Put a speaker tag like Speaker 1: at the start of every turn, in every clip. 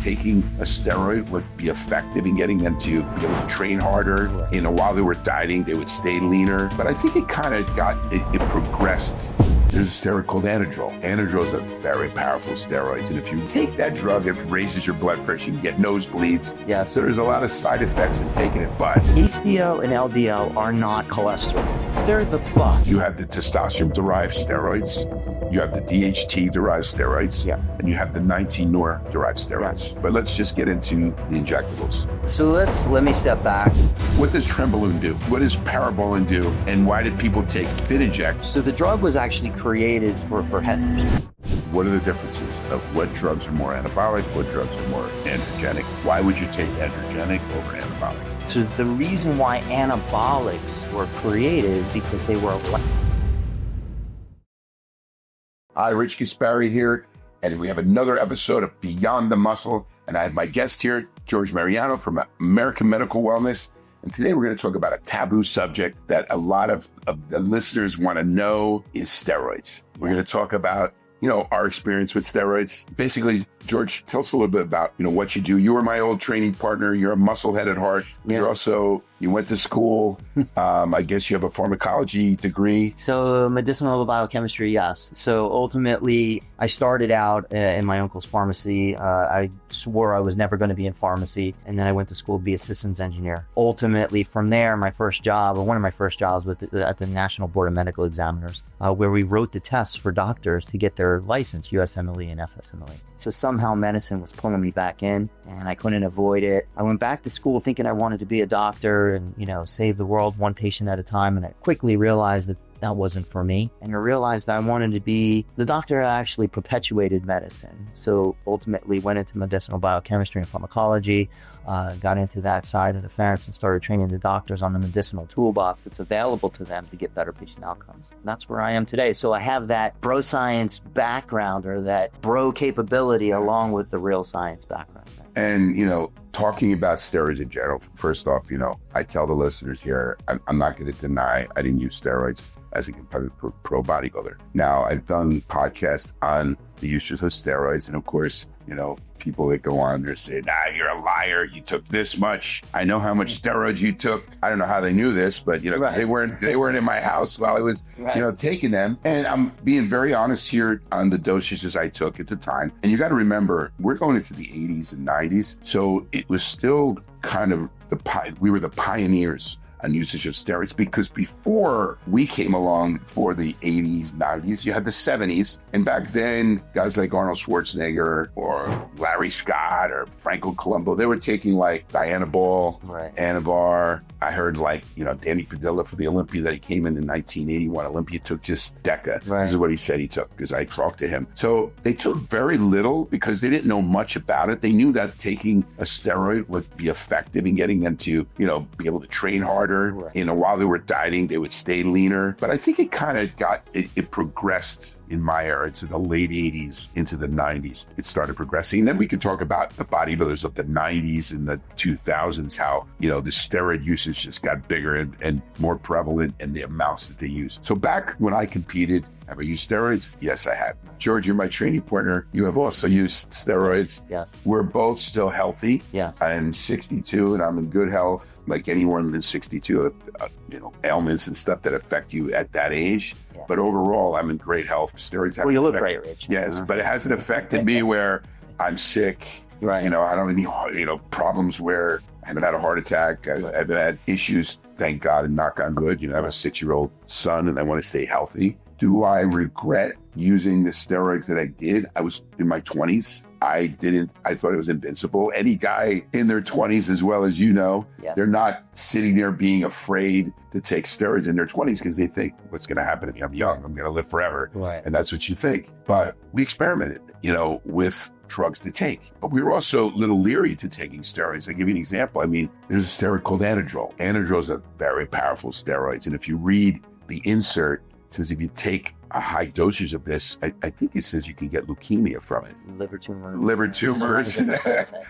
Speaker 1: taking a steroid would be effective in getting them to be able to train harder. While they were dieting, they would stay leaner. But I think it kind of it progressed. There's a steroid called Anadrol. Anadrol is a very powerful steroid. And if you take that drug, it raises your blood pressure. You get nosebleeds.
Speaker 2: Yeah.
Speaker 1: So there's a lot of side effects in taking it. But
Speaker 2: HDL and LDL are not cholesterol. They're the bus.
Speaker 1: You have the testosterone-derived steroids. You have the DHT-derived steroids.
Speaker 2: Yeah.
Speaker 1: And you have the 19-nor-derived steroids. But let's just get into the injectables.
Speaker 2: So let me step back.
Speaker 1: What does Trembolone do? What does Parabolin do? And why did people take FitInject?
Speaker 2: So the drug was actually created for heifers.
Speaker 1: What are the differences of what drugs are more anabolic, what drugs are more androgenic? Why would you take androgenic over anabolic?
Speaker 2: So the reason why anabolics were created is because they were...
Speaker 1: Hi, Rich Gaspari here, and we have another episode of Beyond the Muscle, and I have my guest here, George Mariano from American Medical Wellness, and today we're going to talk about a taboo subject that a lot of the listeners want to know is steroids. We're going to talk about, our experience with steroids. Basically, George, tell us a little bit about, what you do. You were my old training partner. You're a musclehead at heart. Yeah. You went to school. I guess you have a pharmacology degree.
Speaker 2: So medicinal biochemistry, yes. So ultimately, I started out in my uncle's pharmacy. I swore I was never going to be in pharmacy. And then I went to school to be a systems engineer. Ultimately, from there, one of my first jobs at the National Board of Medical Examiners, where we wrote the tests for doctors to get their license, USMLE and FSMLE. So somehow medicine was pulling me back in and I couldn't avoid it. I went back to school thinking I wanted to be a doctor and, save the world one patient at a time. And I quickly realized that wasn't for me. And I realized that I wanted to be the doctor who actually perpetuated medicine. So ultimately went into medicinal biochemistry and pharmacology, got into that side of the fence and started training the doctors on the medicinal toolbox that's available to them to get better patient outcomes. And that's where I am today. So I have that bro science background or that bro capability along with the real science background.
Speaker 1: And, talking about steroids in general, first off, I tell the listeners here, I'm not going to deny I didn't use steroids as a competitive pro bodybuilder. Now, I've done podcasts on the uses of steroids. And of course, people that go on there say, you're a liar. You took this much. I know how much steroids you took. I don't know how they knew this, but, right. they weren't in my house while I was, right. Taking them. And I'm being very honest here on the dosages I took at the time. And you got to remember, we're going into the 80s and 90s. So it was still kind of we were the pioneers on usage of steroids, because before we came along for the 80s, 90s, you had the 70s. And back then, guys like Arnold Schwarzenegger or Larry Scott or Franco Columbu, they were taking like Dianabol, right. Anavar. I heard Danny Padilla for the Olympia that he came in 1981. Olympia took just Deca. Right. This is what he said he took because I talked to him. So they took very little because they didn't know much about it. They knew that taking a steroid would be effective in getting them to, be able to train harder. Right. While they were dieting, they would stay leaner. But I think it kind of it progressed in my era into the late 80s, into the 90s. It started progressing. And then we could talk about the bodybuilders of the 90s and the 2000s, how, the steroid usage just got bigger and more prevalent and the amounts that they use. So back when I competed, have I used steroids? Yes, I have. George, you're my training partner. You have also used steroids.
Speaker 2: Yes.
Speaker 1: We're both still healthy.
Speaker 2: Yes.
Speaker 1: I'm 62 and I'm in good health, like anyone than 62, ailments and stuff that affect you at that age. Yeah. But overall, I'm in great health. Steroids have
Speaker 2: you look great, Rich.
Speaker 1: Yes, but it hasn't affected me where I'm sick.
Speaker 2: Right.
Speaker 1: I don't have any, problems where I haven't had a heart attack. I haven't had issues, thank God, and knock on wood. I have a 6-year-old son and I want to stay healthy. Do I regret using the steroids that I did? I was in my 20s. I thought it was invincible. Any guy in their 20s, as well as yes. They're not sitting there being afraid to take steroids in their 20s because they think, what's going to happen to me? I'm young. I'm going to live forever.
Speaker 2: Right.
Speaker 1: And that's what you think. But we experimented, with drugs to take. But we were also a little leery to taking steroids. I'll give you an example. There's a steroid called Anadrol. Anadrol is a very powerful steroid. And if you read the insert, it says if you take a high dosage of this, I think it says you can get leukemia from it.
Speaker 2: Liver tumors.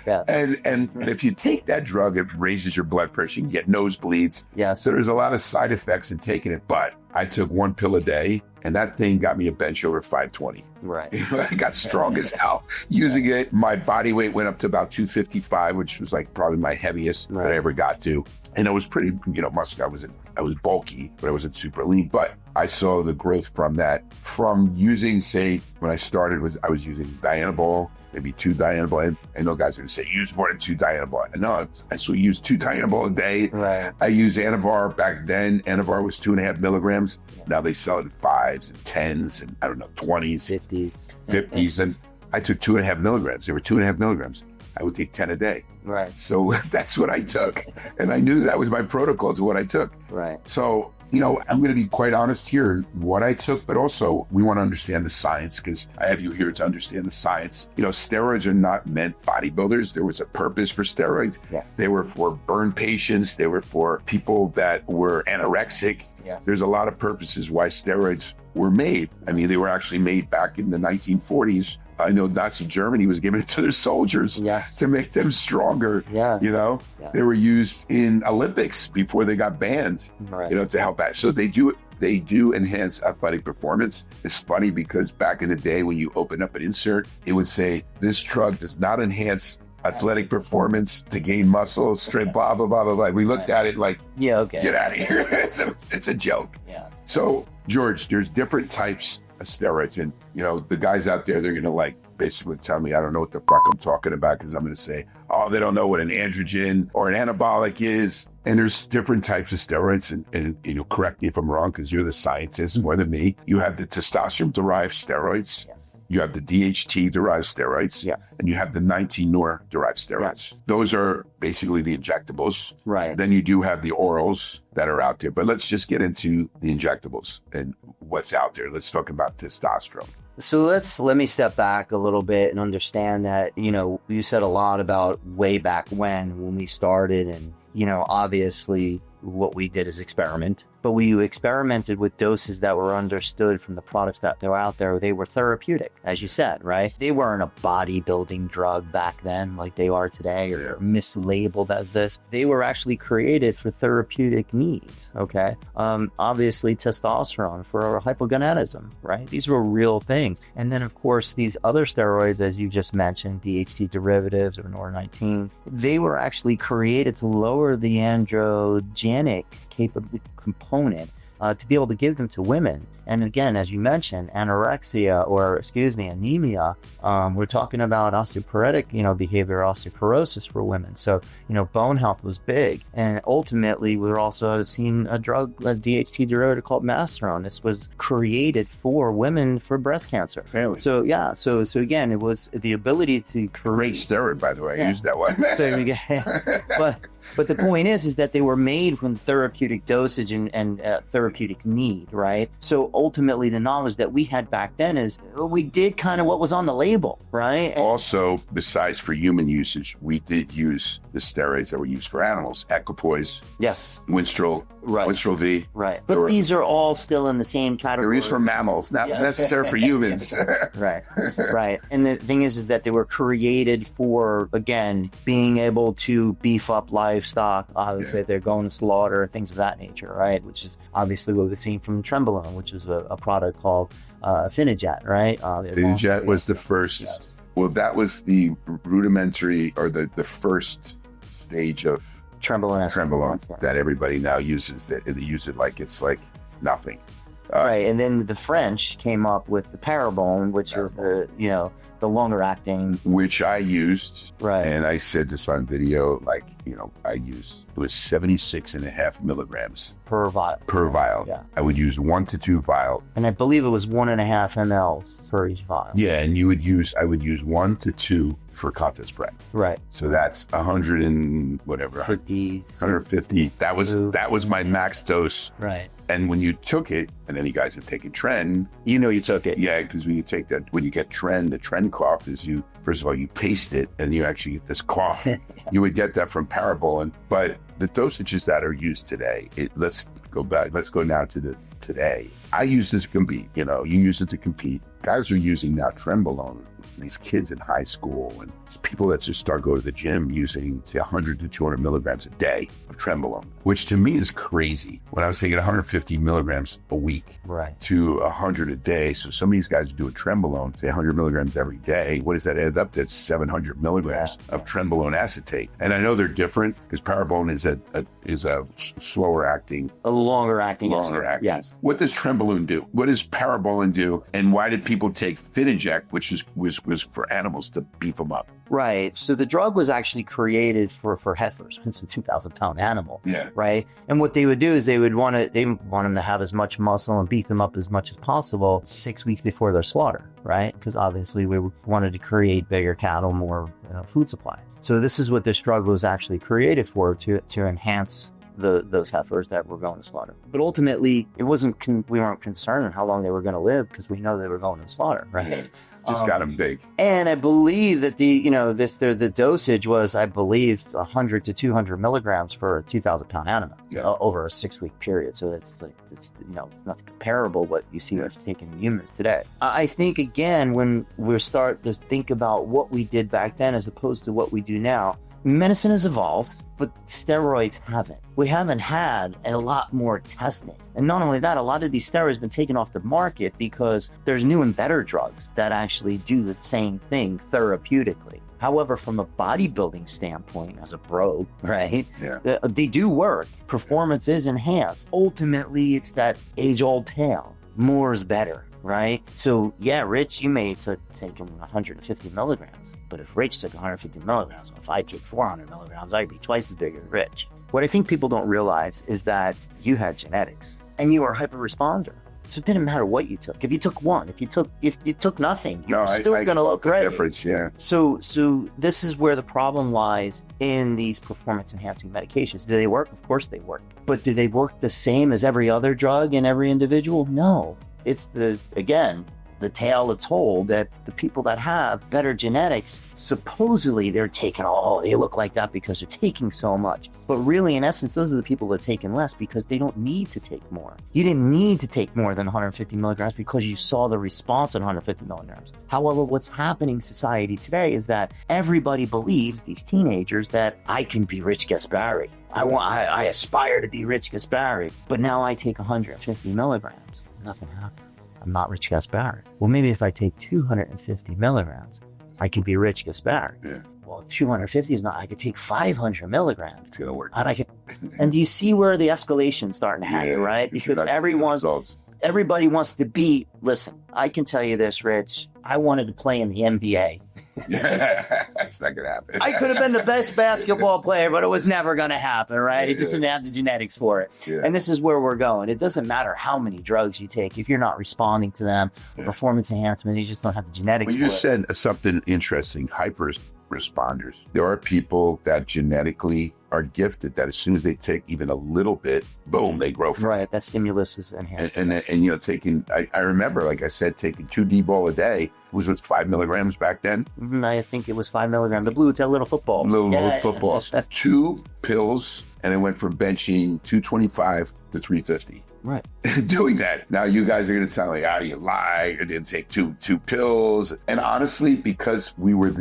Speaker 1: Yeah. And if you take that drug, it raises your blood pressure. You can get nosebleeds.
Speaker 2: Yeah.
Speaker 1: So there's a lot of side effects in taking it. But I took one pill a day, and that thing got me a bench over 520.
Speaker 2: Right.
Speaker 1: I got strong as hell using it. My body weight went up to about 255, which was like probably my heaviest that I ever got to. And it was pretty, muscular. I was bulky, but I wasn't super lean. But I saw the growth from that. From using, say, when I started, I was using Dianabol, maybe 2 Dianabol. I know guys are going to say, use more than 2 Dianabol. No, I still use 2 Dianabol a day.
Speaker 2: Right.
Speaker 1: I use Anavar. Back then, Anavar was 2.5 milligrams. Now they sell it in 5s and 10s and, 20s. 50s. And I took 2.5 milligrams. They were 2.5 milligrams. I would take 10 a day.
Speaker 2: Right.
Speaker 1: So that's what I took. And I knew that was my protocol to what I took.
Speaker 2: Right.
Speaker 1: So, I'm going to be quite honest here in what I took, but also we want to understand the science because I have you here to understand the science. Steroids are not meant bodybuilders. There was a purpose for steroids.
Speaker 2: Yes.
Speaker 1: They were for burn patients. They were for people that were anorexic.
Speaker 2: Yeah.
Speaker 1: There's a lot of purposes why steroids were made. I mean, they were actually made back in the 1940s. I know Nazi Germany was giving it to their soldiers to make them stronger.
Speaker 2: Yeah.
Speaker 1: They were used in Olympics before they got banned, to help out. So they do enhance athletic performance. It's funny because back in the day when you open up an insert, it would say, this drug does not enhance athletic performance to gain muscle, strength, blah, blah, blah, blah, blah. We looked at it like, get out of here. It's a joke.
Speaker 2: Yeah.
Speaker 1: So, George, there's different types of steroids. And, the guys out there, they're going to basically tell me I don't know what the fuck I'm talking about because I'm going to say, oh, they don't know what an androgen or an anabolic is. And there's different types of steroids. And correct me if I'm wrong because you're the scientist more than me. You have the testosterone-derived steroids. Yes. You have the DHT-derived steroids. Yeah. And you have the 19-nor-derived steroids. Right. Those are basically the injectables.
Speaker 2: Right.
Speaker 1: Then you do have the orals that are out there. But let's just get into the injectables and what's out there. Let's talk about testosterone.
Speaker 2: So let me step back a little bit and understand that, you said a lot about way back when we started and, obviously what we did is experiment, but we experimented with doses that were understood from the products that were out there. They were therapeutic, as you said, right? They weren't a bodybuilding drug back then like they are today or mislabeled as this. They were actually created for therapeutic needs, okay? Obviously testosterone for hypogonadism, right? These were real things. And then, of course, these other steroids, as you just mentioned, DHT derivatives or NOR19, they were actually created to lower the androgenic component to be able to give them to women. And again, as you mentioned, anemia, we're talking about osteoporotic, behavioral osteoporosis for women. So, bone health was big. And ultimately, we're also seeing a drug, a DHT derivative called masterone. This was created for women for breast cancer.
Speaker 1: Really?
Speaker 2: So, yeah. So again, it was the ability to create...
Speaker 1: Great steroid, by the way. I used that one.
Speaker 2: But the point is that they were made from therapeutic dosage and therapeutic need, right? So ultimately, the knowledge that we had back then is we did kind of what was on the label, right?
Speaker 1: Also, besides for human usage, we did use the steroids that were used for animals. Equipoise.
Speaker 2: Yes.
Speaker 1: Winstrol.
Speaker 2: Right.
Speaker 1: Winstrol V.
Speaker 2: Right. But these are all still in the same category.
Speaker 1: They're used for mammals, not necessary for humans.
Speaker 2: Right. Right. And the thing is that they were created for, again, being able to beef up livestock. Obviously, if they're going to slaughter, things of that nature, right? Which is obviously what we've seen from TREMBOLONE, which is a product called Afinijet, right?
Speaker 1: Afinijet was the first. Yes. Well, that was the rudimentary or the first stage of TREMBOLONE that everybody now uses. They use it like it's like nothing.
Speaker 2: Right, and then the French came up with the Parabone, which is the longer acting,
Speaker 1: which I used.
Speaker 2: Right,
Speaker 1: and I said this on video. It was 76.5 milligrams
Speaker 2: per vial.
Speaker 1: Yeah, I would use 1 to 2 vials,
Speaker 2: and I believe it was 1.5 ml per each vial.
Speaker 1: Yeah, and I would use 1 to 2 for contest prep.
Speaker 2: Right.
Speaker 1: So that's 100 and whatever, 150. That was my max dose.
Speaker 2: Right.
Speaker 1: And when you took it, and any guys have taken Tren,
Speaker 2: you took it.
Speaker 1: Yeah, because when you take that, when you get Tren, the Tren cough is first of all, you paste it and you actually get this cough. You would get that from Parabone, but the dosages that are used today, let's go now to today. I use this to compete, you use it to compete. Guys are using now TREMBOLONE, these kids in high school and people that just start going to the gym using, say, 100 to 200 milligrams a day of Trembolone, which to me is crazy. When I was taking 150 milligrams a week to 100 a day. So some of these guys are doing Trembolone, say 100 milligrams every day. What does that add up? That's 700 milligrams of Trembolone acetate. And I know they're different because Parabone is a slower acting.
Speaker 2: A longer acting.
Speaker 1: Yes. What does Trembolone do? What does Parabone do? And why did people take Finiject, which was for animals to beef them up?
Speaker 2: Right. So the drug was actually created for heifers. It's a 2,000-pound animal.
Speaker 1: Yeah.
Speaker 2: Right. And what they would do is they want them to have as much muscle and beef them up as much as possible 6 weeks before their slaughter. Right. Because obviously we wanted to create bigger cattle, more food supply. So this is what this drug was actually created for, to enhance those heifers that were going to slaughter. But ultimately, it wasn't. We weren't concerned on how long they were going to live because we know they were going to slaughter, right?
Speaker 1: Yeah. Just got them big.
Speaker 2: And I believe that the dosage was, I believe, 100 to 200 milligrams for a 2,000-pound animal over a 6-week period. So it's nothing comparable what you see what's taken in humans today. I think again when we start to think about what we did back then as opposed to what we do now, medicine has evolved, but steroids haven't. We haven't had a lot more testing. And not only that, a lot of these steroids have been taken off the market because there's new and better drugs that actually do the same thing therapeutically. However, from a bodybuilding standpoint, as a bro, right, they do work. Performance is enhanced. Ultimately, it's that age-old tale. More is better. Right? So, yeah, Rich, you may have taken 150 milligrams, but if Rich took 150 milligrams, if I take 400 milligrams, I'd be twice as big as Rich. What I think people don't realize is that you had genetics and you were a hyper-responder. So it didn't matter what you took. If you took one, if you took nothing, you're still going to look great.
Speaker 1: Difference, yeah.
Speaker 2: So this is where the problem lies in these performance-enhancing medications. Do they work? Of course they work. But do they work the same as every other drug in every individual? No. It's the tale that's told that the people that have better genetics, supposedly they're taking, they look like that because they're taking so much. But really, in essence, those are the people that are taking less because they don't need to take more. You didn't need to take more than 150 milligrams because you saw the response at 150 milligrams. However, what's happening in society today is that everybody believes, these teenagers, that I can be Rich Gaspari. I aspire to be Rich Gaspari, but now I take 150 milligrams. Nothing happens. I'm not Rich Gaspari. Well, maybe if I take 250 milligrams, I could be Rich Gaspari.
Speaker 1: Yeah.
Speaker 2: Well, 250 is not. I could take 500 milligrams.
Speaker 1: It's gonna work.
Speaker 2: And do you see where the escalation's starting to happen, right? Because everybody wants to be. Listen, I can tell you this, Rich. I wanted to play in the NBA.
Speaker 1: That's not gonna happen.
Speaker 2: I could have been the best basketball player, but it was never gonna happen, right? It just didn't have the genetics for it. Yeah. And this is where we're going. It doesn't matter how many drugs you take if you're not responding to them. Performance enhancement, you just don't have the genetics.
Speaker 1: You said something interesting. Hyper responders. There are people that genetically are gifted that as soon as they take even a little bit, boom, they grow from
Speaker 2: right. That stimulus is enhanced.
Speaker 1: And taking, I remember, like I said, taking 2 D-ball a day was 5 milligrams back then.
Speaker 2: I think it was 5 milligrams. The blue, it's a little football.
Speaker 1: Little footballs. 2 pills, and it went from benching 225 to 350.
Speaker 2: Right.
Speaker 1: Doing that. Now you guys are going to tell me, you lie, I didn't take two pills. And honestly, because we were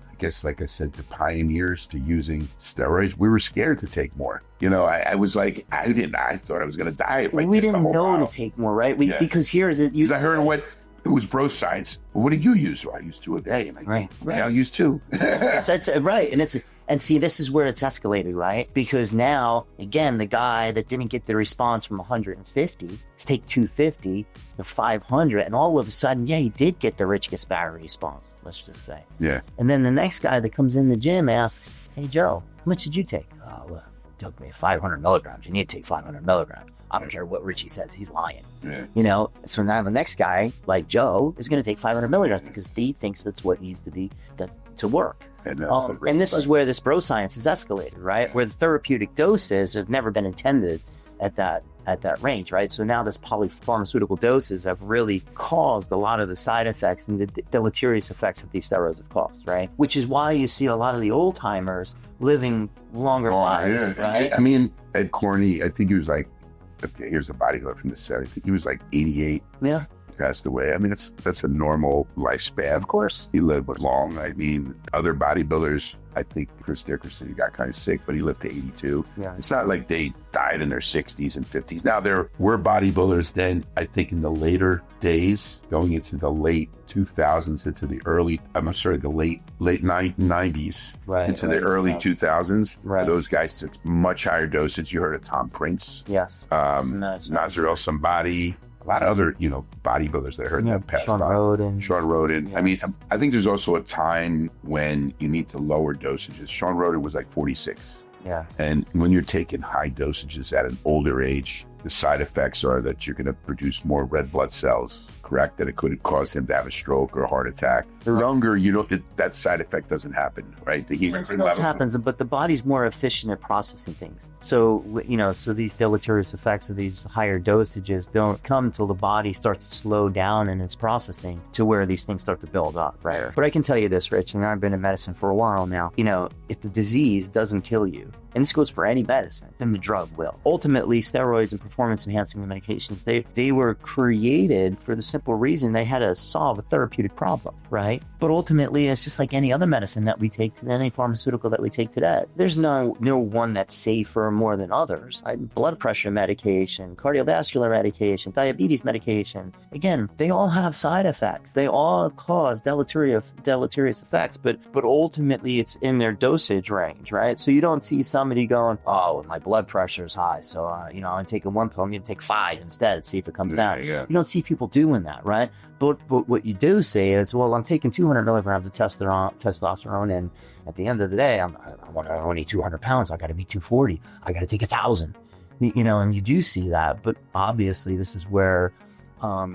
Speaker 1: I guess, like I said, the pioneers to using steroids, we were scared to take more. I was like, I thought I was going to die if I
Speaker 2: we
Speaker 1: took
Speaker 2: didn't
Speaker 1: the whole
Speaker 2: know
Speaker 1: bottle.
Speaker 2: to take more, right? Because here,
Speaker 1: I heard it was bro science. Well, what did you use? Well, I used 2 a day. And
Speaker 2: right.
Speaker 1: I'll use 2.
Speaker 2: It's right. And see, this is where it's escalated, right? Because now, again, the guy that didn't get the response from 150 is take 250 to 500. And all of a sudden, he did get the Rich Gaspari response, let's just say.
Speaker 1: Yeah.
Speaker 2: And then the next guy that comes in the gym asks, hey, Joe, how much did you take? Oh, well, it took me 500 milligrams. You need to take 500 milligrams. I don't care what Richie says. He's lying. Yeah. So now the next guy, like Joe, is going to take 500 milligrams because he thinks that's what needs to work. And this is where this bro science is escalated, right? Where the therapeutic doses have never been intended at that range, right? So now this polypharmaceutical doses have really caused a lot of the side effects and the deleterious effects that these steroids have caused, right? Which is why you see a lot of the old timers living longer lives, right?
Speaker 1: I mean, Ed Corney, I think he was like, okay, here's a bodybuilder from the set. I think he was like 88.
Speaker 2: Yeah.
Speaker 1: passed away. I mean, that's a normal lifespan.
Speaker 2: Of course.
Speaker 1: He lived long. I mean, other bodybuilders, I think Chris Dickerson, he got kind of sick, but he lived to 82.
Speaker 2: Yeah.
Speaker 1: It's not like they died in their 60s and 50s. Now, there were bodybuilders then, I think in the later days, going into the late 2000s, into the late 90s, into the early 2000s.
Speaker 2: Right.
Speaker 1: Those guys took much higher dosage. You heard of Tom Prince.
Speaker 2: Yes.
Speaker 1: Nazir El-Somebody. A lot of other, bodybuilders that I heard that passed
Speaker 2: Sean
Speaker 1: on.
Speaker 2: Roden.
Speaker 1: Sean Roden.
Speaker 2: Yes.
Speaker 1: I mean, I think there's also a time when you need to lower dosages. Sean Roden was like 46.
Speaker 2: Yeah.
Speaker 1: And when you're taking high dosages at an older age, the side effects are that you're going to produce more red blood cells, correct? That it could cause him to have a stroke or a heart attack. The younger, that side effect doesn't happen, right? The hemoglobin
Speaker 2: It happens, but the body's more efficient at processing things. So, so these deleterious effects of these higher dosages don't come until the body starts to slow down in its processing to where these things start to build up, right? But I can tell you this, Rich, and I've been in medicine for a while now, if the disease doesn't kill you, and this goes for any medicine, then the drug will. Ultimately, steroids and performance-enhancing medications, they were created for the simple reason they had to solve a therapeutic problem, right? But ultimately, it's just like any other medicine that we take, any pharmaceutical that we take today. There's no one that's safer more than others. Blood pressure medication, cardiovascular medication, diabetes medication, again, they all have side effects. They all cause deleterious effects, but ultimately, it's in their dosage range, right? So you don't see somebody going, oh, my blood pressure is high, so I'm taking one pill, I'm going to take 5 instead, see if it comes down.
Speaker 1: Yeah.
Speaker 2: You don't see people doing that, right? But what you do see is, well, I'm taking 200 milligrams of testosterone, and at the end of the day, I only need 200 pounds. I got to be 240. I got to take 1,000. And you do see that. But obviously, this is where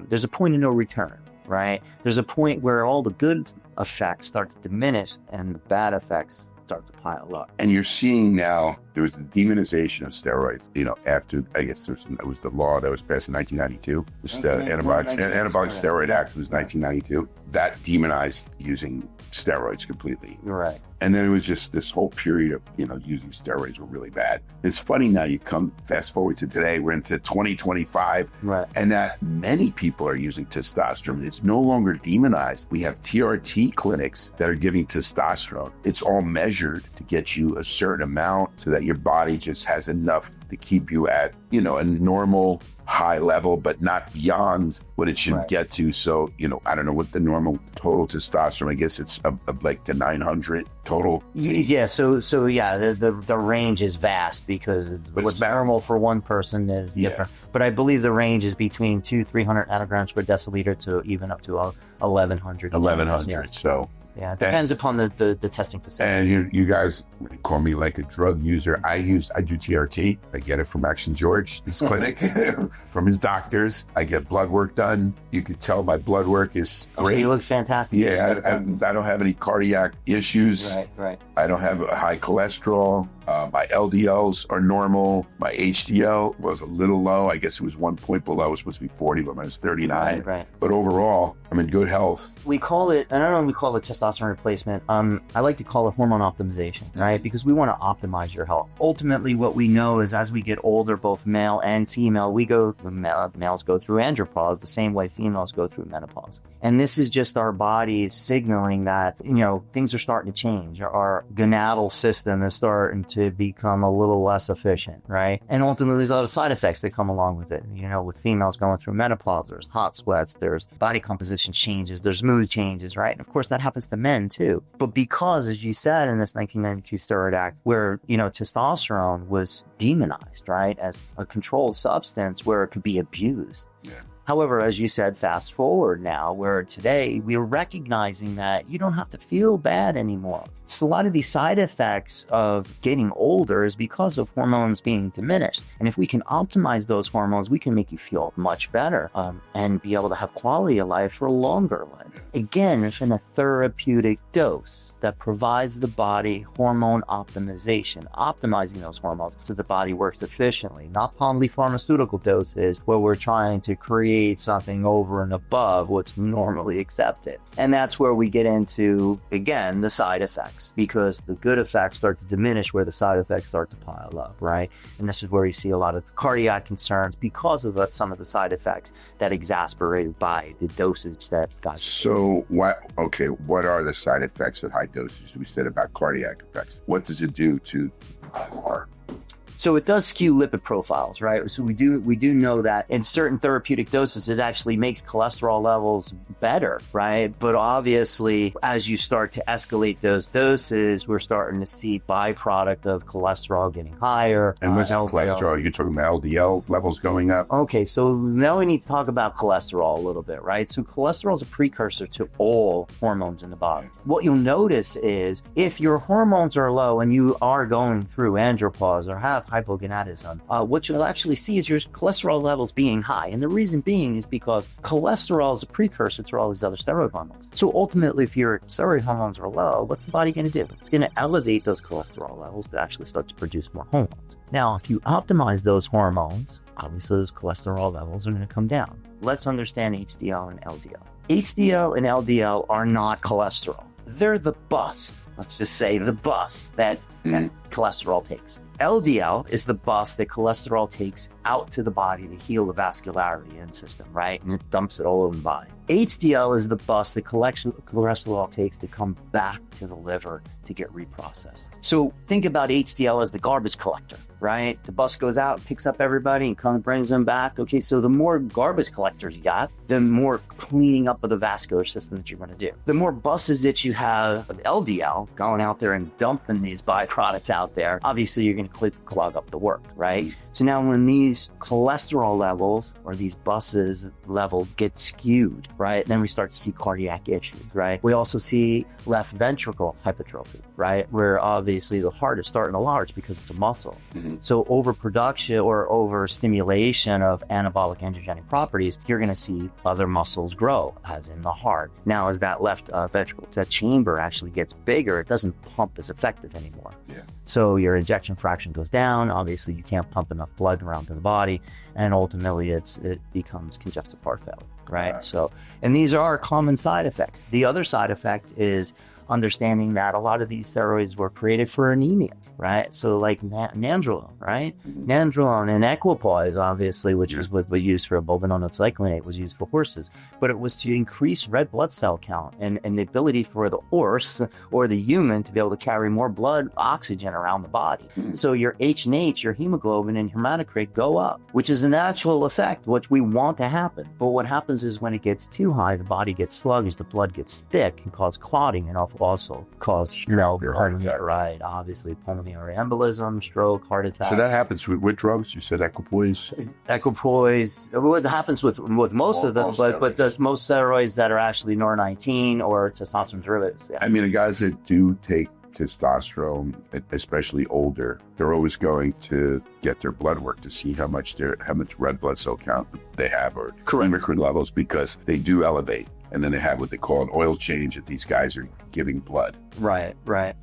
Speaker 2: there's a point of no return, right? There's a point where all the good effects start to diminish and the bad effects start to pile up.
Speaker 1: And you're seeing now, there was the demonization of steroids, after, I guess it was the law that was passed in 1992. It's the Anabolic Steroid Act, it was 1992. That demonized using steroids completely.
Speaker 2: Right.
Speaker 1: And then it was just this whole period of, using steroids were really bad. It's funny now, you come fast forward to today, we're into 2025,
Speaker 2: right,
Speaker 1: and that many people are using testosterone. It's no longer demonized. We have TRT clinics that are giving testosterone. It's all measured to get you a certain amount so that your body just has enough to keep you at, a normal high level, but not beyond what it should get to. So, I don't know what the normal total testosterone, I guess it's like to 900 total.
Speaker 2: Yeah. So yeah, the range is vast because what's normal for one person is different. But I believe the range is between 200-300 nanograms per deciliter to even up to 1,100.
Speaker 1: 1,100.
Speaker 2: Yeah.
Speaker 1: So.
Speaker 2: Yeah, it depends upon the testing facility.
Speaker 1: And you guys call me like a drug user. I do TRT. I get it from Action George, his clinic, from his doctors. I get blood work done. You could tell my blood work is great.
Speaker 2: You look fantastic.
Speaker 1: Yeah, I don't have any cardiac issues.
Speaker 2: Right.
Speaker 1: I don't have a high cholesterol. My LDLs are normal. My HDL was a little low. I guess it was 1 point below. It was supposed to be 40, but mine was 39.
Speaker 2: Right.
Speaker 1: But overall, I'm in good health.
Speaker 2: We call it, I don't know if we call it testosterone replacement. I like to call it hormone optimization, right? Because we want to optimize your health. Ultimately, what we know is as we get older, both male and female, males go through andropause the same way females go through menopause. And this is just our bodies signaling that, things are starting to change. Our gonadal system is starting to become a little less efficient, right? And ultimately, there's a lot of side effects that come along with it. With females going through menopause, there's hot sweats, there's body composition changes, there's mood changes, right? And of course, that happens to men too. But because, as you said, in this 1992 Steroid Act, where, testosterone was demonized, right, as a controlled substance where it could be abused.
Speaker 1: Yeah.
Speaker 2: However, as you said, fast forward now, where today we're recognizing that you don't have to feel bad anymore. So a lot of these side effects of getting older is because of hormones being diminished. And if we can optimize those hormones, we can make you feel much better and be able to have quality of life for a longer life. Again, it's in a therapeutic dose. that provides the body hormone optimization, optimizing those hormones so the body works efficiently, not polypharmaceutical doses where we're trying to create something over and above what's normally accepted. And that's where we get into, again, the side effects, because the good effects start to diminish where the side effects start to pile up, right? And this is where you see a lot of the cardiac concerns because of some of the side effects that exasperated by the dosage that got.
Speaker 1: So what are the side effects at high doses? We said about cardiac effects. What does it do to the heart?
Speaker 2: So it does skew lipid profiles, right? So we do know that in certain therapeutic doses, it actually makes cholesterol levels better, right? But obviously, as you start to escalate those doses, we're starting to see byproduct of cholesterol getting higher.
Speaker 1: And what's cholesterol? You're talking about LDL levels going up?
Speaker 2: Okay, so now we need to talk about cholesterol a little bit, right? So cholesterol is a precursor to all hormones in the body. What you'll notice is if your hormones are low and you are going through andropause or have hypogonadism, what you'll actually see is your cholesterol levels being high. And the reason being is because cholesterol is a precursor to all these other steroid hormones. So ultimately, if your steroid hormones are low, what's the body going to do? It's going to elevate those cholesterol levels to actually start to produce more hormones. Now, if you optimize those hormones, obviously those cholesterol levels are going to come down. Let's understand HDL and LDL. HDL and LDL are not cholesterol. They're the bus. Let's just say the bus that cholesterol takes. LDL is the bus that cholesterol takes out to the body to heal the vascularity in the system, right? And it dumps it all over the body. HDL is the bus that cholesterol takes to come back to the liver to get reprocessed. So think about HDL as the garbage collector, right? The bus goes out, picks up everybody and comes, brings them back. Okay, so the more garbage collectors you got, the more cleaning up of the vascular system that you're going to do. The more buses that you have of LDL going out there and dumping these byproducts out there, obviously you're going to clog up the work, right? So now when these cholesterol levels or these buses levels get skewed, right, then we start to see cardiac issues, right? We also see left ventricle hypertrophy, right? Where obviously the heart is starting to enlarge because it's a muscle. So overproduction or overstimulation of anabolic androgenic properties, you're going to see other muscles grow, as in the heart. Now, as that left ventricle, that chamber actually gets bigger, it doesn't pump as effective anymore. So your ejection fraction goes down. Obviously, you can't pump enough blood around to the body, and ultimately, it becomes congestive heart failure, right? So, and these are common side effects. The other side effect is understanding that a lot of these steroids were created for anemia, right? So like nandrolone, right? Nandrolone and equipoise, obviously, which is what we used for bulbinone cyclinate, was used for horses, but it was to increase red blood cell count and the ability for the horse or the human to be able to carry more blood oxygen around the body. So your H&H, your hemoglobin and hematocrit go up, which is a natural effect, which we want to happen. But what happens is when it gets too high, the body gets sluggish, the blood gets thick and cause clotting and also cause heart attack, right? Obviously, pulmonary embolism, stroke, heart attack.
Speaker 1: So that happens with drugs? You said equipoise?
Speaker 2: Equipoise, what happens with most of them, but there's most steroids that are actually NOR19 or testosterone derivatives. Yeah.
Speaker 1: I mean, the guys that do take testosterone, especially older, they're always going to get their blood work to see how much red blood cell count they have or hematocrit levels, because they do elevate. And then they have what they call an oil change that these guys are giving blood.
Speaker 2: Right.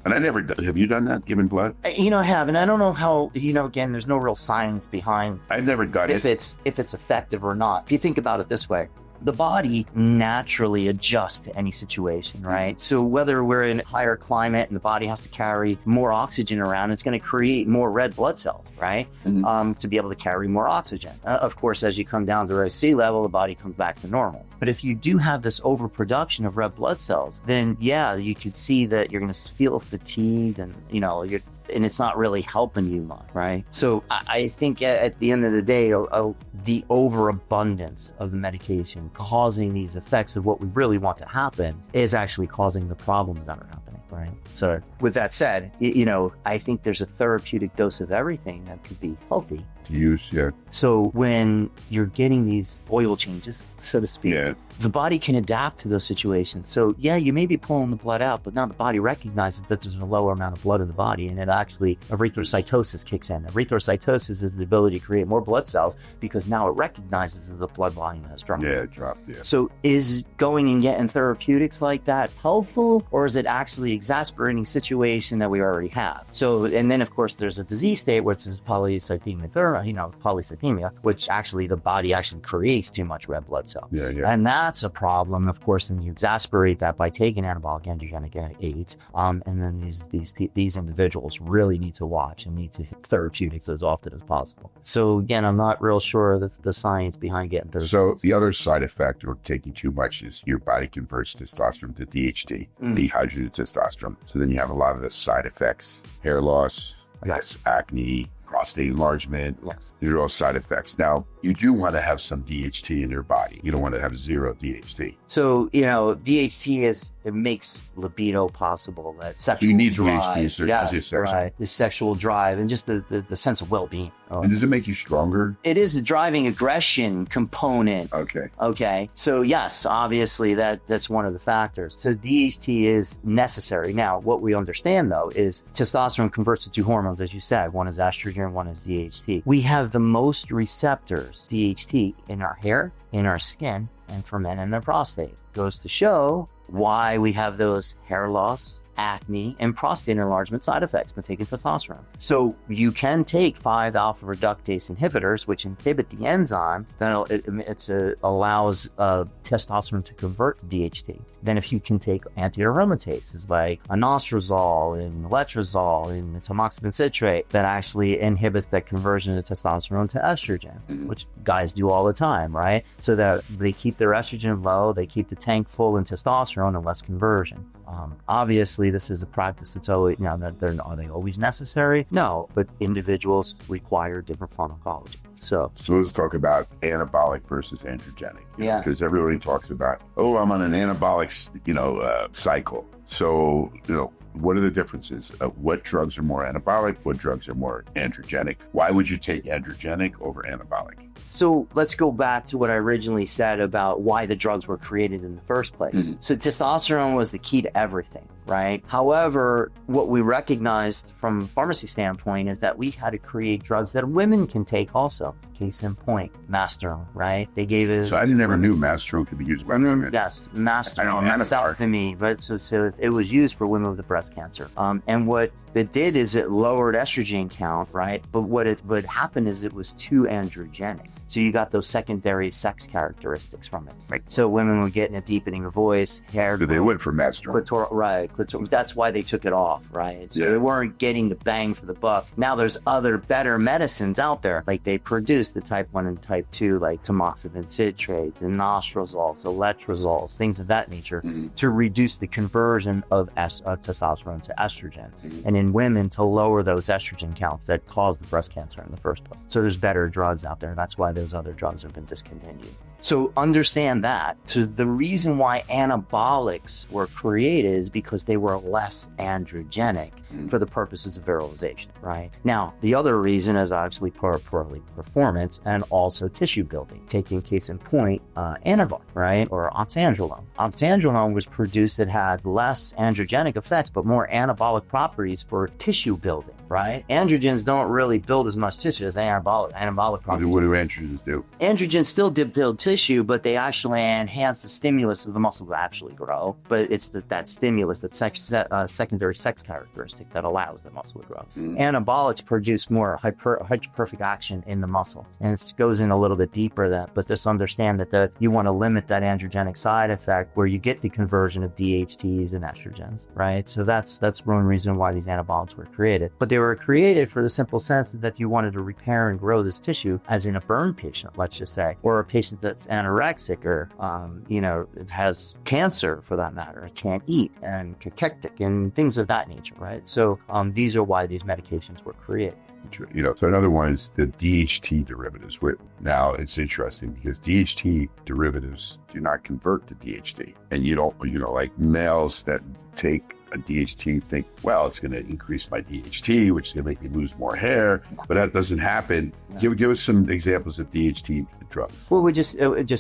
Speaker 1: And I never done. Have you done that, giving blood?
Speaker 2: I have. And I don't know how, again, there's no real science behind
Speaker 1: I've never done
Speaker 2: if it's effective or not. If you think about it this way, the body naturally adjusts to any situation, right? So whether we're in a higher climate and the body has to carry more oxygen around, it's going to create more red blood cells, right? To be able to carry more oxygen. Of course, as you come down to sea level, the body comes back to normal. But if you do have this overproduction of red blood cells, then yeah, you could see that you're going to feel fatigued and, and it's not really helping you much, right? So I think at the end of the day, the overabundance of the medication causing these effects of what we really want to happen is actually causing the problems that are happening, right? So with that said, I think there's a therapeutic dose of everything that could be healthy
Speaker 1: to use. Yeah.
Speaker 2: So when you're getting these oil changes, so to speak, the body can adapt to those situations. So yeah, you may be pulling the blood out, but now the body recognizes that there's a lower amount of blood in the body, and it actually, erythrocytosis kicks in. Erythrocytosis is the ability to create more blood cells because now it recognizes that the blood volume has dropped.
Speaker 1: Yeah, it dropped, yeah.
Speaker 2: So is going and getting therapeutics like that helpful, or is it actually exasperating situation that we already have? So, and then of course there's a disease state which is polycythemia, which actually the body actually creates too much red blood cell.
Speaker 1: Yeah, yeah.
Speaker 2: And that's a problem, of course, and you exasperate that by taking anabolic androgenic aids. And then these individuals really need to watch and need to hit therapeutics as often as possible. So again, I'm not real sure the science behind getting therapeutics.
Speaker 1: So the other side effect of taking too much is your body converts testosterone to DHT, dehydrated testosterone. So then you have a lot of the side effects: hair loss,
Speaker 2: Yes.
Speaker 1: acne, prostate enlargement.
Speaker 2: Yes.
Speaker 1: These are all side effects. Now, you do want to have some DHT in your body. You don't want to have zero DHT.
Speaker 2: So, DHT it makes libido possible, that sexual
Speaker 1: You need
Speaker 2: drive.
Speaker 1: DHT,
Speaker 2: Yes,
Speaker 1: sex.
Speaker 2: right. The sexual drive and just the sense of well-being.
Speaker 1: And does it make you stronger?
Speaker 2: It is a driving aggression component.
Speaker 1: Okay.
Speaker 2: So yes, obviously that's one of the factors. So DHT is necessary. Now, what we understand though is testosterone converts to two hormones, as you said. One is estrogen, one is DHT. We have the most receptors, DHT, in our hair, in our skin, and for men in their prostate. Goes to show why we have those hair loss, acne, and prostate enlargement side effects when taking testosterone. So you can take 5-alpha reductase inhibitors, which inhibit the enzyme that allows testosterone to convert to DHT. Then if you can take anti-aromatases like anostrozole and letrozole and tamoxifen citrate, that actually inhibits that conversion of testosterone to estrogen, which guys do all the time, right? So that they keep their estrogen low, they keep the tank full in testosterone and less conversion. Obviously, this is a practice that's always, are they always necessary? No, but individuals require different pharmacology. So
Speaker 1: let's talk about anabolic versus androgenic.
Speaker 2: Yeah.
Speaker 1: Because everybody talks about, I'm on an anabolic, cycle. So, what are the differences? What drugs are more anabolic? What drugs are more androgenic? Why would you take androgenic over anabolic?
Speaker 2: So let's go back to what I originally said about why the drugs were created in the first place. So testosterone was the key to everything, right? However, what we recognized from a pharmacy standpoint is that we had to create drugs that women can take also. Case in point, Masterone, right? They gave us...
Speaker 1: So I never knew Masterone could be used by women.
Speaker 2: Yes, Masterone, that's out to me, but so it was used for women with breast cancer. And what it did is it lowered estrogen count, right? But what happened is it was too androgenic. So you got those secondary sex characteristics from it.
Speaker 1: Right.
Speaker 2: So women were getting a deepening of voice, hair.
Speaker 1: So they went for Masterone.
Speaker 2: Clitoral. That's why they took it off, right? So
Speaker 1: Yeah.
Speaker 2: they weren't getting the bang for the buck. Now there's other better medicines out there. Like they produce the type 1 and type 2, like tamoxifen citrate, the nostrozoles, the letrozoles, things of that nature, to reduce the conversion of testosterone to estrogen. And in women to lower those estrogen counts that cause the breast cancer in the first place. So there's better drugs out there. That's why those other drugs have been discontinued. So understand that. So the reason why anabolics were created is because they were less androgenic for the purposes of virilization, right? Now, the other reason is obviously performance and also tissue building. Taking case in point, Anavar, right? Or oxandrolone. Oxandrolone was produced, it had less androgenic effects, but more anabolic properties for tissue building, right? Androgens don't really build as much tissue as anabolic properties.
Speaker 1: What do androgens do?
Speaker 2: Androgens still did build tissue, but they actually enhance the stimulus of the muscle to actually grow. But it's that stimulus, that secondary sex characteristic that allows the muscle to grow. Anabolics produce more hypertrophic action in the muscle. And it goes in a little bit deeper that, but just understand that you want to limit that androgenic side effect where you get the conversion of DHTs and estrogens, right? So that's one reason why these anabolics were created. But they were created for the simple sense that you wanted to repair and grow this tissue, as in a burn patient, let's just say, or a patient that's anorexic or, has cancer for that matter, can't eat, and cachectic and things of that nature, right? So these are why these medications were created.
Speaker 1: So another one is the DHT derivatives. Now it's interesting because DHT derivatives do not convert to DHT, and you don't, like males that take a DHT think, well, it's going to increase my DHT, which is going to make me lose more hair, but that doesn't happen. Give us some examples of DHT drugs.
Speaker 2: Well, we just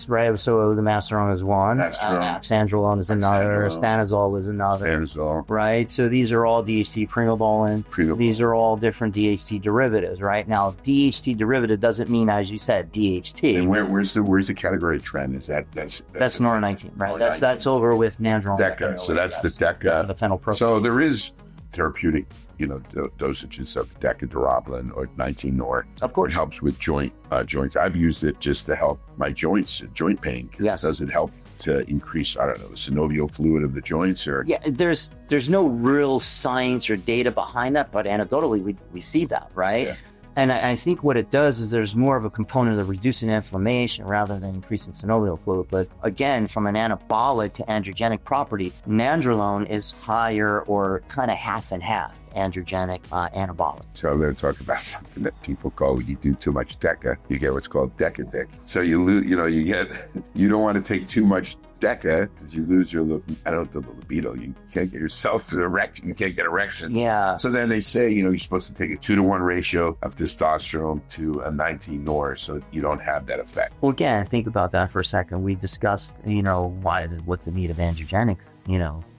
Speaker 2: right. So the Masteron is one. Androlone is another. Stanozol is another.
Speaker 1: Stanozol.
Speaker 2: Right. So these are all DHT. Primobolan. These are all different DHT derivatives. Right now, DHT derivative doesn't mean, as you said, DHT.
Speaker 1: And where's the category trend? Is that's
Speaker 2: Nora-19, right? That's over with Nandrolone.
Speaker 1: Deca. So that's the Deca.
Speaker 2: The phenylpropyl.
Speaker 1: So there is therapeutic, dosages of Deca or 19 Nor.
Speaker 2: Of course.
Speaker 1: It helps with joints. I've used it just to help my joints, joint pain.
Speaker 2: Yes.
Speaker 1: Does it help to increase, I don't know, the synovial fluid of the joints? Or
Speaker 2: yeah, there's no real science or data behind that, but anecdotally we see that, right?
Speaker 1: Yeah.
Speaker 2: And I think what it does is there's more of a component of reducing inflammation rather than increasing synovial fluid. But again, from an anabolic to androgenic property, nandrolone is higher or kind of half and half androgenic anabolic.
Speaker 1: So I'm going to talk about something that people call, when you do too much Deca, you get what's called Deca dick. So you lose, you don't want to take too much Deca because you lose your libido. You can't get yourself to erection. You can't get erections.
Speaker 2: Yeah.
Speaker 1: So then they say, you're supposed to take a 2-to-1 ratio of testosterone to a 19 Nor, so you don't have that effect.
Speaker 2: Well, again, think about that for a second. We discussed, what the need of androgenics,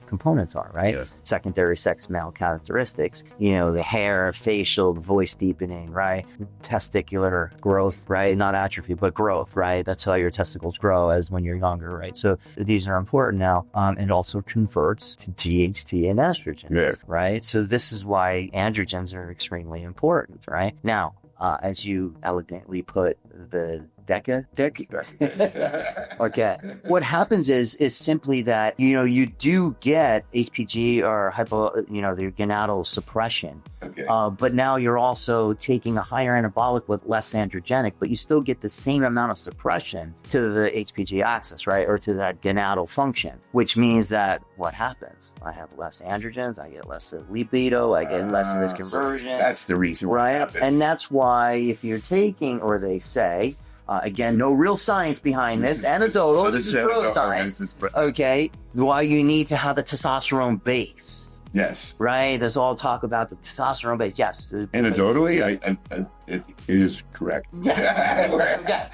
Speaker 2: components are, right?
Speaker 1: Yeah.
Speaker 2: Secondary sex male characteristics, the hair, facial, the voice deepening, right? Testicular growth, right? Not atrophy, but growth, right? That's how your testicles grow as when you're younger, right? So these are important now. It also converts to DHT and estrogen, right? So this is why androgens are extremely important, right? Now, as you elegantly put, the Deca. Okay. What happens is simply that, you do get HPG or the gonadal suppression.
Speaker 1: Okay.
Speaker 2: But now you're also taking a higher anabolic with less androgenic, but you still get the same amount of suppression to the HPG axis, right? Or to that gonadal function, which means that what happens? I have less androgens, I get less libido, I get less of this conversion.
Speaker 1: That's the reason why it happens.
Speaker 2: And that's why if you're taking, or they say, again, no real science behind this. Anecdotal. This is pro science. Okay. Why you need to have the testosterone base.
Speaker 1: Yes.
Speaker 2: Right? There's all talk about the testosterone base. Yes.
Speaker 1: Anecdotally, it is correct.
Speaker 2: Yes. Yeah.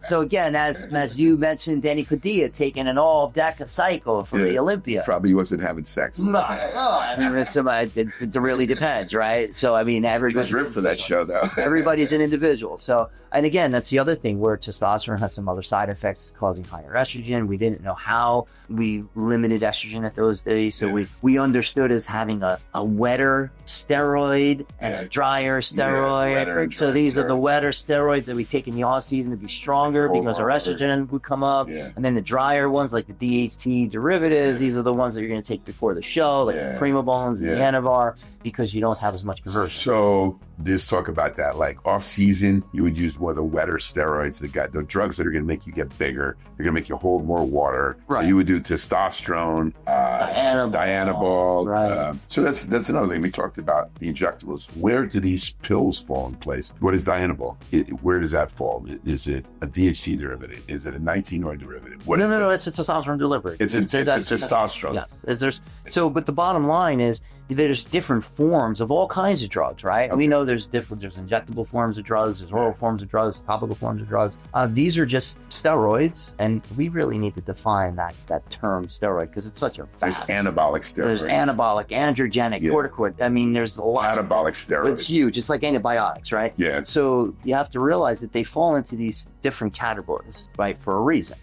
Speaker 2: So again, as you mentioned, Danny Padilla taking an all Deca cycle from the Olympia.
Speaker 1: Probably wasn't having sex.
Speaker 2: No, I mean, it really depends, right? So I mean, everybody's
Speaker 1: ripped for that show, though.
Speaker 2: Everybody's an individual. So, and again, that's the other thing where testosterone has some other side effects causing higher estrogen. We didn't know how we limited estrogen at those days, so we understood as having a wetter steroid and a drier steroid. So these are the wetter steroids that we take in the off season to be stronger because our estrogen would come up, and then the drier ones like the DHT derivatives. These are the ones that you're going to take before the show, like the Primobolans and the Anavar, because you don't have as much conversion.
Speaker 1: So let's talk about that. Like off season, you would use more of the wetter steroids, the drugs that are going to make you get bigger. They're going to make you hold more water. Right. So you would do testosterone, Dianabol.
Speaker 2: Right.
Speaker 1: So that's another thing. We talked about the injectables. Where do these pills fall in place? What is Dianabol? Where does that fall? Is it a DHT derivative? Is it a 19 Nor derivative?
Speaker 2: No. It's a testosterone delivery.
Speaker 1: It's a testosterone.
Speaker 2: Yes. But the bottom line is there's different forms of all kinds of drugs, right? Okay. We know there's injectable forms of drugs, there's oral forms of drugs, topical forms of drugs. These are just steroids, and we really need to define that term steroid because it's such a fast.
Speaker 1: There's anabolic steroids.
Speaker 2: There's anabolic, androgenic, corticoid. I mean, there's a lot.
Speaker 1: Anabolic steroids.
Speaker 2: It's huge. It's like antibiotics, right?
Speaker 1: Yeah.
Speaker 2: So you have to realize that they fall into these different categories, right, for a reason,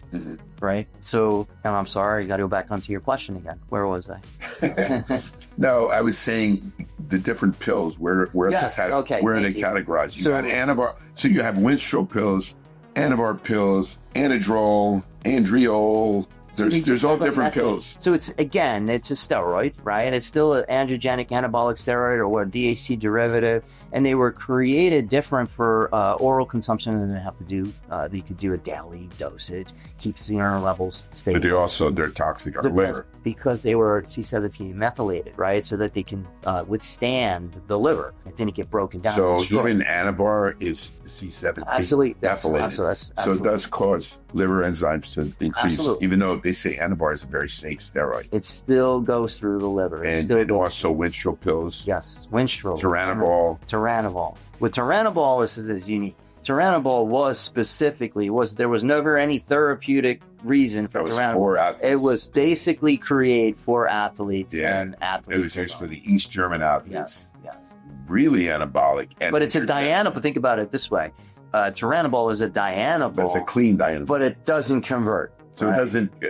Speaker 2: right? So, and I'm sorry, you got to go back onto your question again. Where was I?
Speaker 1: No, I was saying the different pills. Where are they categorized? You got Anavar. So you have Winstrol pills, Anavar pills, Anadrol, Andriol. There's all different pills.
Speaker 2: So it's a steroid, right? It's still an androgenic anabolic steroid or a DHT derivative. And they were created different for oral consumption, and they have to do. You could do a daily dosage, keep serum levels stable.
Speaker 1: But they're toxic on the liver
Speaker 2: because they were C17 methylated, right? So that they can withstand the liver. It didn't get broken down.
Speaker 1: So even Anavar is C17
Speaker 2: absolutely
Speaker 1: methylated.
Speaker 2: Absolutely.
Speaker 1: So it does cause liver enzymes to increase, even though they say Anavar is a very safe steroid.
Speaker 2: It still goes through the liver.
Speaker 1: And also Winstrol pills.
Speaker 2: Yes, Winstrol.
Speaker 1: Turinabol.
Speaker 2: With Turinabol, this is unique. Turinabol there was never any therapeutic reason for Turinabol.
Speaker 1: For athletes.
Speaker 2: It was basically created for athletes and athletes.
Speaker 1: It was used for the East German athletes.
Speaker 2: Yes.
Speaker 1: Really anabolic.
Speaker 2: But it's a dianabol. Think about it this way. Turinabol is a dianabol.
Speaker 1: That's a clean dianabol.
Speaker 2: But it doesn't convert.
Speaker 1: So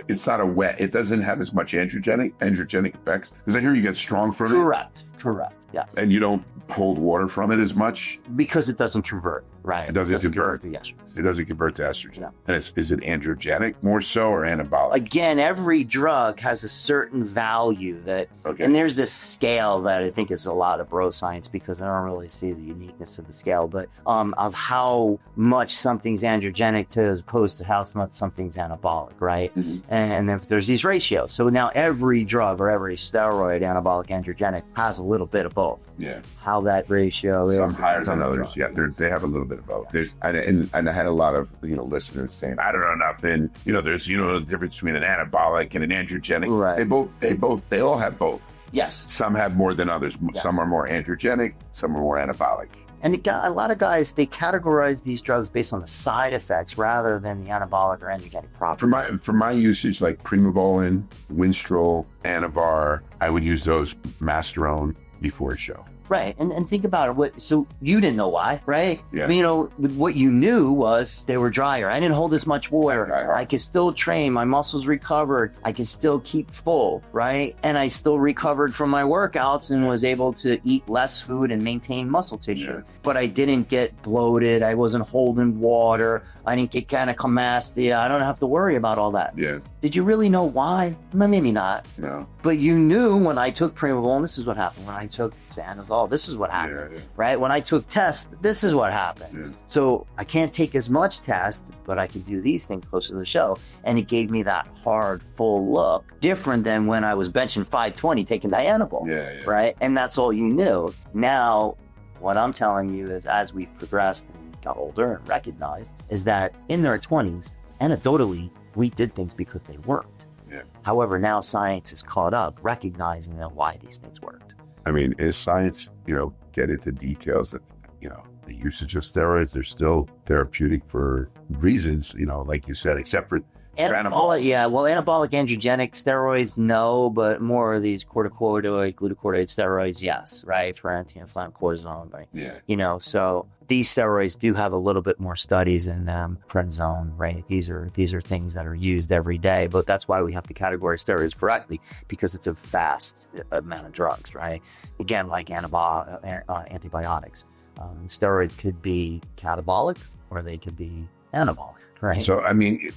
Speaker 1: it's not a wet. It doesn't have as much androgenic effects. Because I hear you get strong from it.
Speaker 2: Correct. Yes.
Speaker 1: And you don't hold water from it as much?
Speaker 2: Because it doesn't convert, right?
Speaker 1: It doesn't convert
Speaker 2: to estrogen.
Speaker 1: It doesn't convert to estrogen.
Speaker 2: No.
Speaker 1: And is it androgenic more so or anabolic?
Speaker 2: Again, every drug has a certain value and there's this scale that I think is a lot of bro science because I don't really see the uniqueness of the scale, but of how much something's androgenic to as opposed to how much something's anabolic, right?
Speaker 1: Mm-hmm.
Speaker 2: And if there's these ratios. So now every drug or every steroid, anabolic, androgenic, has a little bit of both.
Speaker 1: Yeah.
Speaker 2: How that ratio is.
Speaker 1: Some higher than others. Yeah, they have a little bit of both. Yes. And I had a lot of listeners saying, I don't know nothing. There's the difference between an anabolic and an androgenic.
Speaker 2: Right.
Speaker 1: They all have both.
Speaker 2: Yes.
Speaker 1: Some have more than others.
Speaker 2: Yes.
Speaker 1: Some are more androgenic. Some are more anabolic.
Speaker 2: And a lot of guys, they categorize these drugs based on the side effects rather than the anabolic or androgenic properties.
Speaker 1: For my usage, like Primobolan, Winstrol, Anavar, I would use those Masterone before a show.
Speaker 2: Right. And think about it. So you didn't know why, right?
Speaker 1: Yeah.
Speaker 2: I mean, what you knew was they were drier. I didn't hold as much water.
Speaker 1: Right.
Speaker 2: I could still train. My muscles recovered. I could still keep full, right? And I still recovered from my workouts and was able to eat less food and maintain muscle tissue.
Speaker 1: Yeah.
Speaker 2: But I didn't get bloated. I wasn't holding water. I didn't get gynecomastia. I don't have to worry about all that.
Speaker 1: Yeah.
Speaker 2: Did you really know why? Maybe not.
Speaker 1: No.
Speaker 2: But you knew when I took Primobolan, this is what happened. When I took Sanazol, this is what happened, right? When I took test, this is what happened.
Speaker 1: Yeah.
Speaker 2: So I can't take as much test, but I can do these things closer to the show. And it gave me that hard, full look, different than when I was benching 520 taking Dianabol, right? And that's all you knew. Now, what I'm telling you is as we've progressed and got older and recognized is that in their 20s, anecdotally, we did things because they worked.
Speaker 1: Yeah.
Speaker 2: However, now science is caught up, recognizing why these things worked.
Speaker 1: I mean, is science, get into details of, the usage of steroids? They're still therapeutic for reasons, like you said, except for
Speaker 2: anabolic. Yeah, well, anabolic androgenic steroids, no, but more of these corticosteroid, glucocorticoid steroids, yes, right, for anti-inflammatory cortisone, right?
Speaker 1: Yeah.
Speaker 2: So these steroids do have a little bit more studies in them. Prednisone, right? These are things that are used every day, but that's why we have to categorize steroids correctly because it's a vast amount of drugs, right? Again, like antibiotics. Steroids could be catabolic or they could be anabolic, right?
Speaker 1: So, I mean,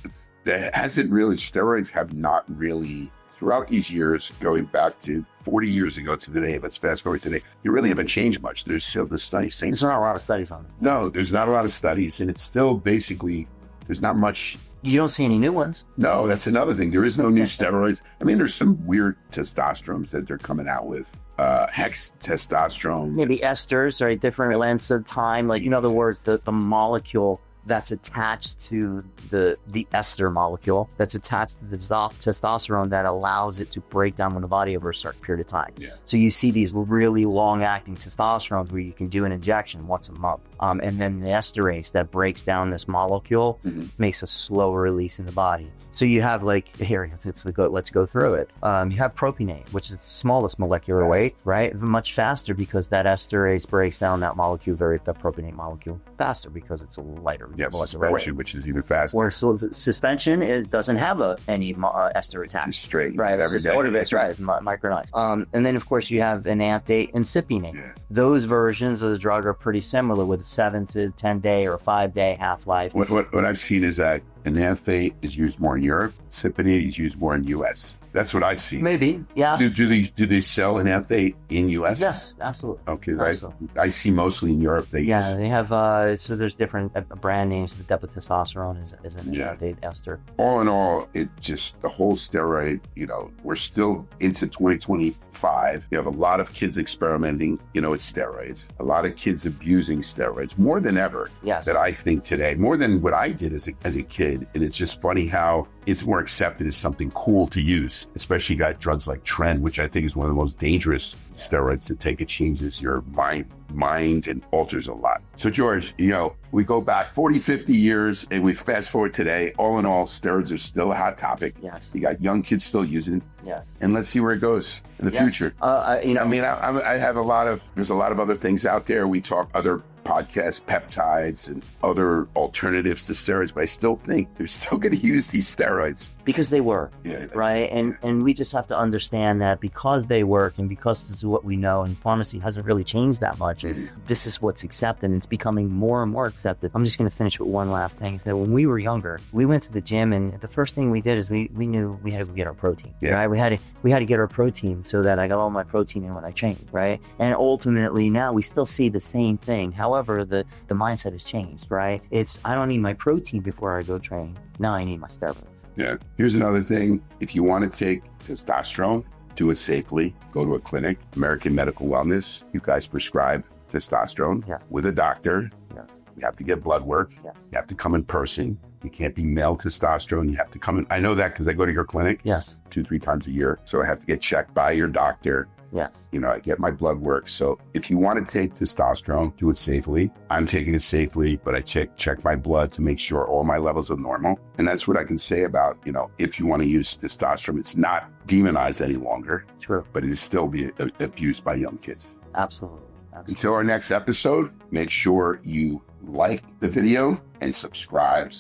Speaker 1: steroids have not really, throughout these years, going back to 40 years ago to today, let's fast forward today, you really haven't changed much. There's still the same.
Speaker 2: There's not a lot of studies on it.
Speaker 1: No, there's not a lot of studies, and it's still basically, there's not much.
Speaker 2: You don't see any new ones.
Speaker 1: No, that's another thing. There is no new steroids. I mean, there's some weird testosterones that they're coming out with. Hex testosterone.
Speaker 2: Maybe esters, right? Different lengths of time. Like, in other words, the molecule that's attached to the ester molecule that's attached to the testosterone that allows it to break down in the body over a certain period of time.
Speaker 1: Yeah.
Speaker 2: So you see these really long-acting testosterones where you can do an injection once a month. And then the esterase that breaks down this molecule makes a slower release in the body. So you have let's go through it. You have propionate, which is the smallest molecular weight, right? Much faster because that esterase breaks down that molecule, the propionate faster because it's a lighter.
Speaker 1: Yeah, suspension, which is even faster.
Speaker 2: Or suspension doesn't have any ester attached.
Speaker 1: Straight,
Speaker 2: right?
Speaker 1: every day.
Speaker 2: That's right, micronized. And then of course you have enanthate and cypionate.
Speaker 1: Yeah.
Speaker 2: Those versions of the drug are pretty similar with a 7 to 10 day or 5 day half-life.
Speaker 1: What I've seen is that enanthate is used more in Europe, cypionate is used more in US. That's what I've seen.
Speaker 2: Maybe, yeah.
Speaker 1: Do they sell enanthate in US?
Speaker 2: Yes, absolutely.
Speaker 1: Okay, I see mostly in Europe they use it.
Speaker 2: They have so there's different brand names, but depatestosterone is an enanthate ester.
Speaker 1: All in all, it just the whole steroid, we're still into 2025. You have a lot of kids experimenting, with steroids. A lot of kids abusing steroids more than ever.
Speaker 2: Yes.
Speaker 1: That I think today, more than what I did as a kid. And it's just funny how it's more accepted as something cool to use. Especially you got drugs like Tren, which I think is one of the most dangerous steroids to take. It changes your mind and alters a lot. So George, we go back 40, 50 years and we fast forward today. All in all, steroids are still a hot topic.
Speaker 2: Yes.
Speaker 1: You got young kids still using it.
Speaker 2: Yes.
Speaker 1: And let's see where it goes in the future. I have there's a lot of other things out there. We talk other podcasts, peptides and other alternatives to steroids, but I still think they're still going to use these steroids.
Speaker 2: Because they work,
Speaker 1: yeah,
Speaker 2: right? And we just have to understand that because they work and because this is what we know, and pharmacy hasn't really changed that much, this is what's accepted, and it's becoming more and more accepted. I'm just going to finish with one last thing. Is that when we were younger, we went to the gym, and the first thing we did is we knew we had to go get our protein, right? We had to get our protein so that I got all my protein in when I trained, right? And ultimately now we still see the same thing. However, the mindset has changed, right? It's, I don't need my protein before I go train. Now I need my steroids.
Speaker 1: Yeah. Here's another thing. If you want to take testosterone, do it safely. Go to a clinic. American Medical Wellness. You guys prescribe testosterone with a doctor.
Speaker 2: Yes.
Speaker 1: You have to get blood work.
Speaker 2: Yes.
Speaker 1: You have to come in person. You can't be male testosterone. You have to come in. I know that because I go to your clinic.
Speaker 2: Yes.
Speaker 1: 2-3 times a year. So I have to get checked by your doctor.
Speaker 2: Yes.
Speaker 1: I get my blood work. So if you want to take testosterone, do it safely. I'm taking it safely, but I check my blood to make sure all my levels are normal. And that's what I can say about, if you want to use testosterone, it's not demonized any longer.
Speaker 2: True.
Speaker 1: But it is still being abused by young kids.
Speaker 2: Absolutely.
Speaker 1: Until our next episode, make sure you like the video and subscribe.